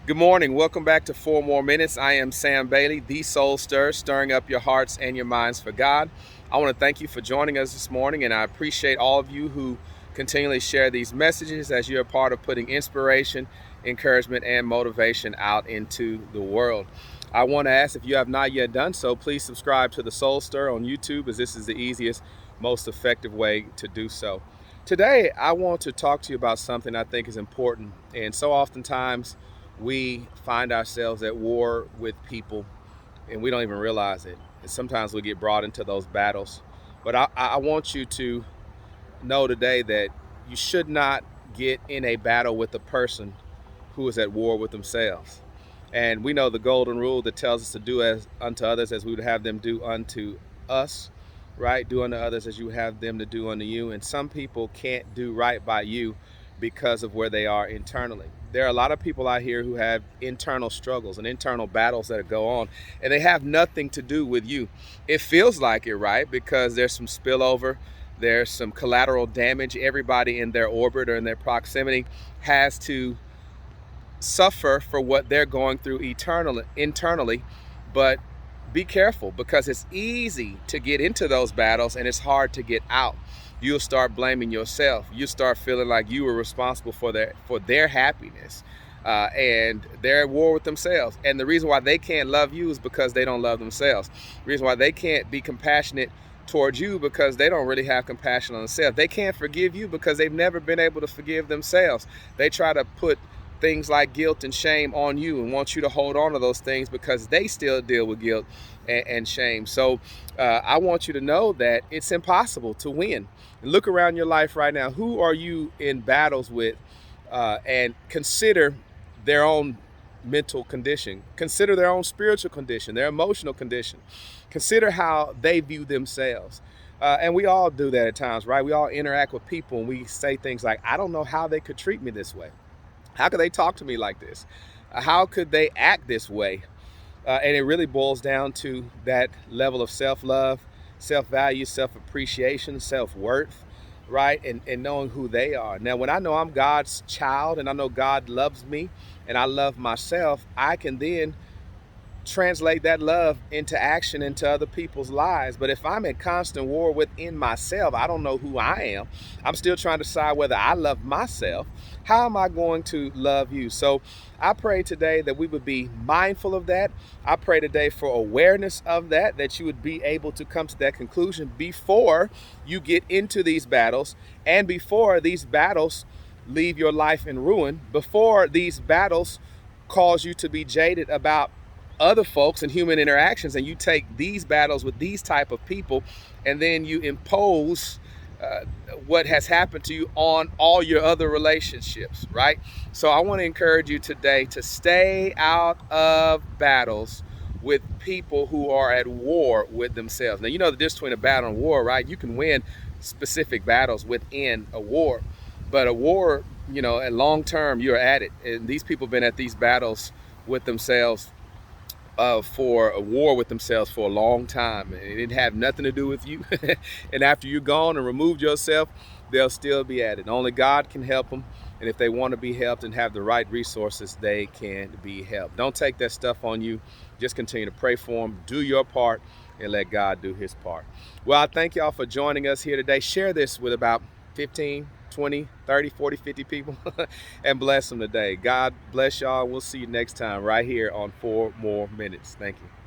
Good morning. Welcome back to 4 More Minutes. I am Sam Bailey, the Soul Stirrer, stirring up your hearts and your minds for God. I want to thank you for joining us this morning, and I appreciate all of you who continually share these messages as you're a part of putting inspiration, encouragement, and motivation out into the world. I want to ask, if you have not yet done so, please subscribe to the Soul Stirrer on YouTube, as this is the easiest, most effective way to do so. Today, I want to talk to you about something I think is important, and so oftentimes we find ourselves at war with people and we don't even realize it. And sometimes we get brought into those battles. But I want you to know today that you should not get in a battle with a person who is at war with themselves. And we know the golden rule that tells us to do as unto others as we would have them do unto us, right? Do unto others as you have them to do unto you. And some people can't do right by you because of where they are internally. There are a lot of people out here who have internal struggles and internal battles that go on, and they have nothing to do with you. It feels like it, right? Because there's some spillover, there's some collateral damage. Everybody in their orbit or in their proximity has to suffer for what they're going through internally. But be careful, because it's easy to get into those battles and it's hard to get out. You'll start blaming yourself. You start feeling like you were responsible for their happiness, and they're at war with themselves. And the reason why they can't love you is because they don't love themselves. The reason why they can't be compassionate towards you because they don't really have compassion on themselves. They can't forgive you because they've never been able to forgive themselves. They try to put things like guilt and shame on you and want you to hold on to those things because they still deal with guilt and shame. So I want you to know that it's impossible to win. Look around your life right now. Who are you in battles with? And consider their own mental condition. Consider their own spiritual condition, their emotional condition. Consider how they view themselves. And we all do that at times, right? We all interact with people and we say things like, I don't know how they could treat me this way. How could they talk to me like this? How could they act this way? And it really boils down to that level of self-love, self-value, self-appreciation, self-worth, right? And knowing who they are. Now, when I know I'm God's child and I know God loves me and I love myself, I can then translate that love into action into other people's lives. But if I'm in constant war within myself, I don't know who I am. I'm still trying to decide whether I love myself. How am I going to love you? So I pray today that we would be mindful of that. I pray today for awareness of that, that you would be able to come to that conclusion before you get into these battles, and before these battles leave your life in ruin, before these battles cause you to be jaded about other folks and human interactions, and you take these battles with these type of people and then you impose what has happened to you on all your other relationships, right? So I want to encourage you today to stay out of battles with people who are at war with themselves. Now, you know the difference between a battle and war, right? You can win specific battles within a war, but a war, at long term, you're at it. And these people have been at these battles with themselves, for a war with themselves for a long time. It didn't have nothing to do with you. And after you're gone and removed yourself, they'll still be at it. Only God can help them. And if they want to be helped and have the right resources, they can be helped. Don't take that stuff on you. Just continue to pray for them. Do your part and let God do his part. Well, I thank y'all for joining us here today. Share this with about 15, 20, 30, 40, 50 people and bless them today. God bless y'all. We'll see you next time right here on 4 More Minutes. Thank you.